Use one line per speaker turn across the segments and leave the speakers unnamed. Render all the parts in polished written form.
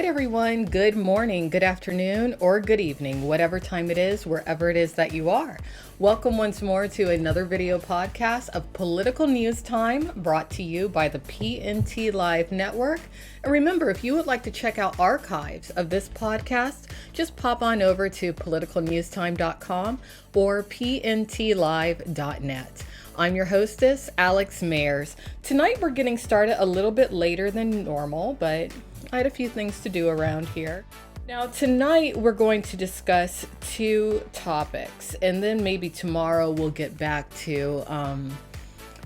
right, everyone. Good morning, good afternoon, or good evening, whatever time it is, wherever it is that you are. Welcome once more to another video podcast of Political News Time, brought to you by the PNT Live Network. And remember, if you would like to check out archives of this podcast, just pop on over to politicalnewstime.com or pntlive.net. I'm your hostess, Alex Mayers. Tonight we're getting started a little bit later than normal, but I had a few things to do around here. Now tonight we're going to discuss two topics, and then maybe tomorrow we'll get back to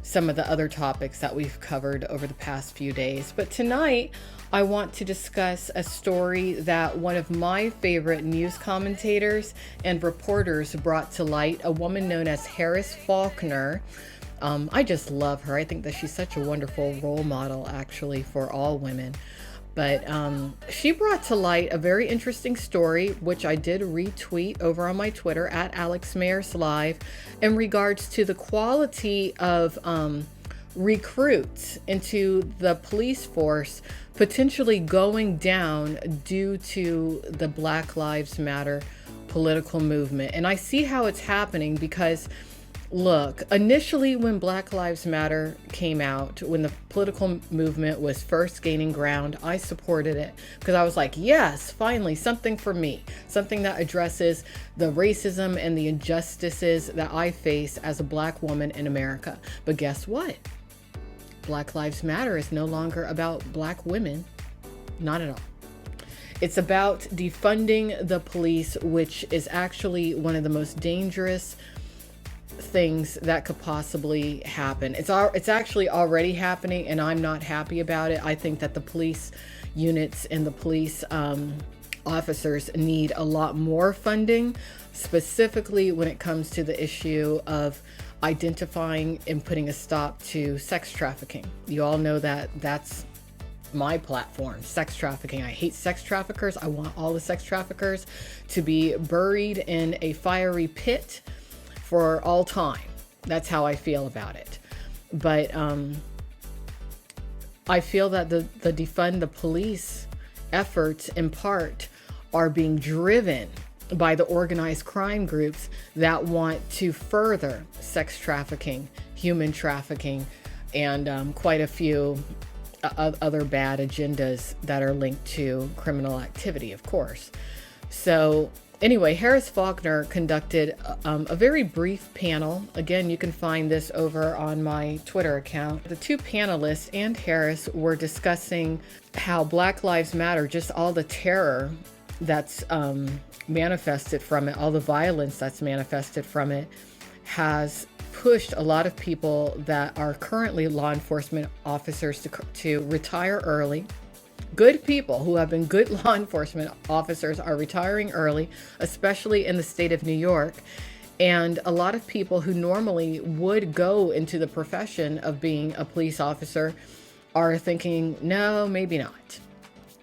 some of the other topics that we've covered over the past few days. But tonight I want to discuss a story that one of my favorite news commentators and reporters brought to light, a woman known as Harris Faulkner. I just love her. I think that she's such a wonderful role model, actually, for all women. But she brought to light a very interesting story, which I did retweet over on my Twitter at Alex Mayers Live, in regards to the quality of recruits into the police force potentially going down due to the Black Lives Matter political movement. And I see how it's happening because, look, initially when Black Lives Matter came out, when the political movement was first gaining ground, I supported it because I was like, yes, finally, something for me, something that addresses the racism and the injustices that I face as a Black woman in America. But guess what? Black Lives Matter is no longer about Black women, not at all. It's about defunding the police, which is actually one of the most dangerous things that could possibly happen. It's actually already happening, and I'm not happy about it. I think that the police units and the police officers need a lot more funding, specifically when it comes to the issue of identifying and putting a stop to sex trafficking. You all know that that's my platform, sex trafficking. I hate sex traffickers. I want all the sex traffickers to be buried in a fiery pit for all time. That's how I feel about it. But I feel that the defund the police efforts in part are being driven by the organized crime groups that want to further sex trafficking, human trafficking, and quite a few other bad agendas that are linked to criminal activity, of course. So anyway, Harris Faulkner conducted a very brief panel. Again, you can find this over on my Twitter account. The two panelists and Harris were discussing how Black Lives Matter, just all the terror that's manifested from it, all the violence that's manifested from it, has pushed a lot of people that are currently law enforcement officers to retire early. Good people who have been good law enforcement officers are retiring early, especially in the state of New York. And a lot of people who normally would go into the profession of being a police officer are thinking, no, maybe not.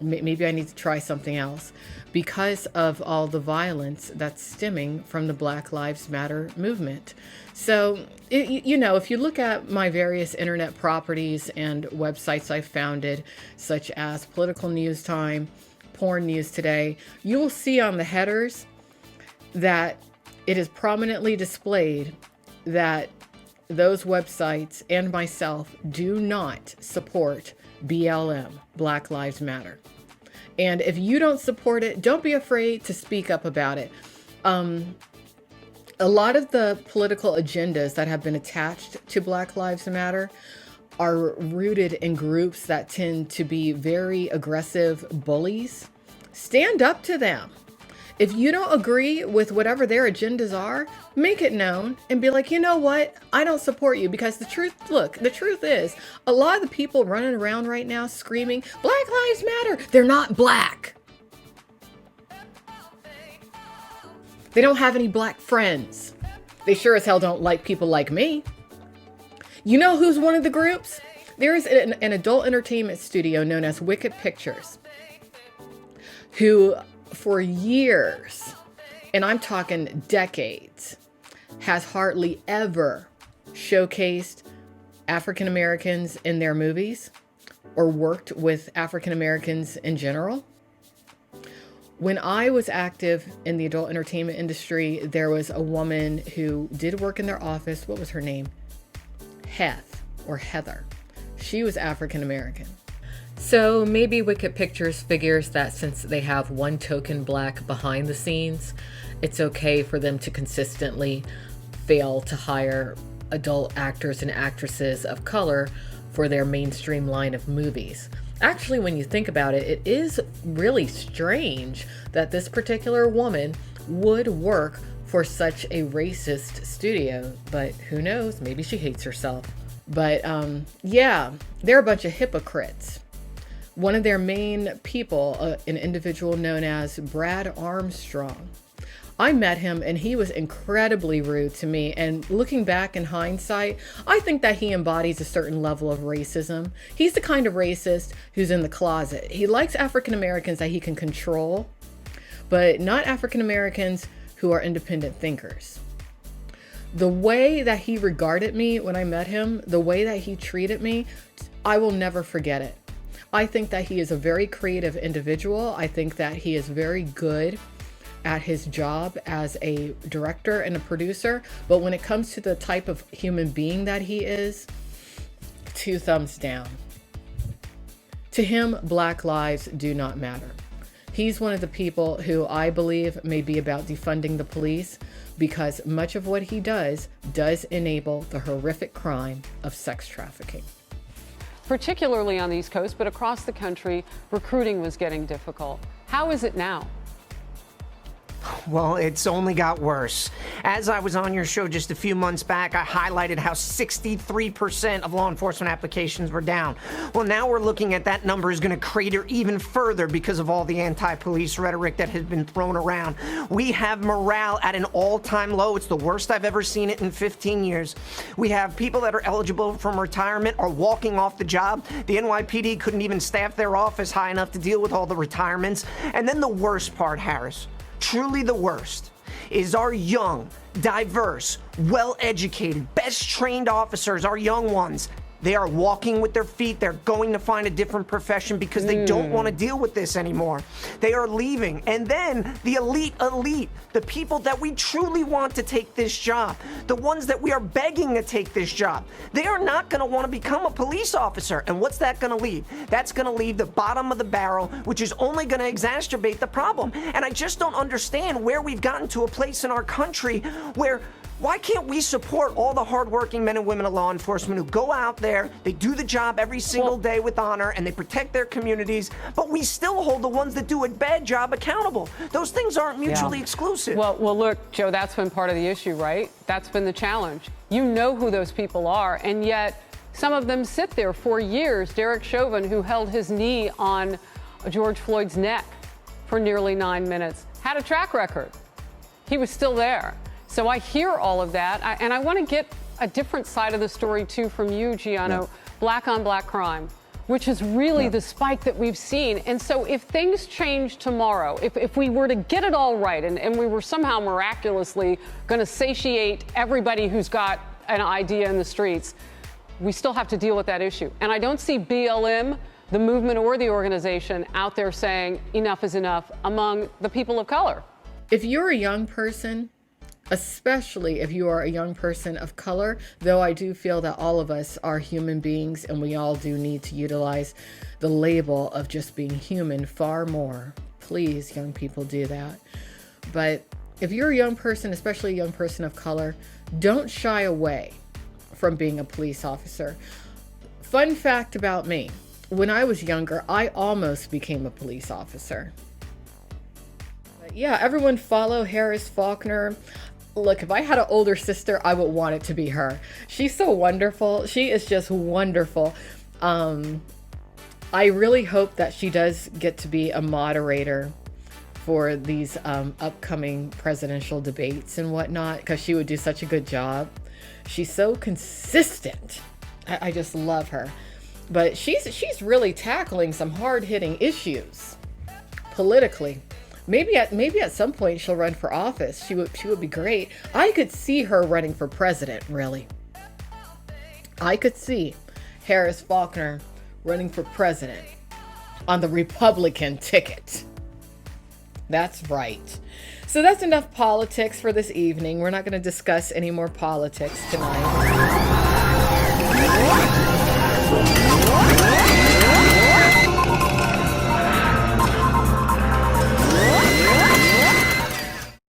Maybe I need to try something else because of all the violence that's stemming from the Black Lives Matter movement. So, if you look at my various internet properties and websites I've founded, such as Political News Time, Porn News Today, you will see on the headers that it is prominently displayed that those websites and myself do not support BLM, Black Lives Matter. And if you don't support it, don't be afraid to speak up about it. A lot of the political agendas that have been attached to Black Lives Matter are rooted in groups that tend to be very aggressive bullies. Stand up to them. If you don't agree with whatever their agendas are, make it known and be like, you know what? I don't support you, because the truth is, a lot of the people running around right now screaming, Black Lives Matter, they're not Black. They don't have any Black friends. They sure as hell don't like people like me. You know who's one of the groups? There's an adult entertainment studio known as Wicked Pictures, who for years, and I'm talking decades, has hardly ever showcased African Americans in their movies or worked with African Americans in general. When I was active in the adult entertainment industry, there was a woman who did work in their office. What was her name? Heather. She was African American. So maybe Wicked Pictures figures that since they have one token black behind the scenes, it's okay for them to consistently fail to hire adult actors and actresses of color for their mainstream line of movies. Actually, when you think about it, it is really strange that this particular woman would work for such a racist studio, but who knows? Maybe she hates herself. But yeah, they're a bunch of hypocrites. One of their main people, an individual known as Brad Armstrong. I met him and he was incredibly rude to me. And looking back in hindsight, I think that he embodies a certain level of racism. He's the kind of racist who's in the closet. He likes African Americans that he can control, but not African Americans who are independent thinkers. The way that he regarded me when I met him, the way that he treated me, I will never forget it. I think that he is a very creative individual. I think that he is very good at his job as a director and a producer. But when it comes to the type of human being that he is, 2 thumbs down. To him, Black lives do not matter. He's one of the people who I believe may be about defunding the police because much of what he does enable the horrific crime of sex trafficking.
Particularly on the East Coast, but across the country, recruiting was getting difficult. How is it now?
Well, it's only got worse. As I was on your show just a few months back, I highlighted how 63% of law enforcement applications were down. Well, now we're looking at that number is going to crater even further because of all the anti-police rhetoric that has been thrown around. We have morale at an all-time low. It's the worst I've ever seen it in 15 years. We have people that are eligible from retirement are walking off the job. The NYPD couldn't even staff their office high enough to deal with all the retirements. And then the worst part, Harris, truly the worst, is our young, diverse, well-educated, best-trained officers, our young ones. They are walking with their feet. They're going to find a different profession because they don't want to deal with this anymore. They are leaving. And then the elite, the people that we truly want to take this job, the ones that we are begging to take this job, they are not going to want to become a police officer. And what's that going to leave? That's going to leave the bottom of the barrel, which is only going to exacerbate the problem. And I just don't understand where we've gotten to a place in our country where why can't we support all the hardworking men and women of law enforcement who go out there, they do the job every single day with honor, and they protect their communities, but we still hold the ones that do a bad job accountable? Those things aren't mutually exclusive.
Well, look, Joe, that's been part of the issue, right? That's been the challenge. You know who those people are, and yet some of them sit there for years. Derek Chauvin, who held his knee on George Floyd's neck for nearly 9 minutes, had a track record. He was still there. So I hear all of that, and I want to get a different side of the story, too, from you, Giano. Yeah. Black on black crime, which is really the spike that we've seen. And so if things change tomorrow, if we were to get it all right and we were somehow miraculously going to satiate everybody who's got an idea in the streets, we still have to deal with that issue. And I don't see BLM, the movement or the organization, out there saying enough is enough among the people of color.
If you're a young person, especially if you are a young person of color, though I do feel that all of us are human beings and we all do need to utilize the label of just being human far more. Please, young people, do that. But if you're a young person, especially a young person of color, don't shy away from being a police officer. Fun fact about me, when I was younger, I almost became a police officer. But yeah, everyone follow Harris Faulkner. Look, if I had an older sister, I would want it to be her. She's so wonderful. She is just wonderful. I really hope that she does get to be a moderator for these upcoming presidential debates and whatnot, because she would do such a good job. She's so consistent. I just love her. But she's really tackling some hard-hitting issues politically. Maybe at some point she'll run for office. She would be great. I could see her running for president, really. I could see Harris Faulkner running for president on the Republican ticket. That's right. So that's enough politics for this evening. We're not going to discuss any more politics tonight.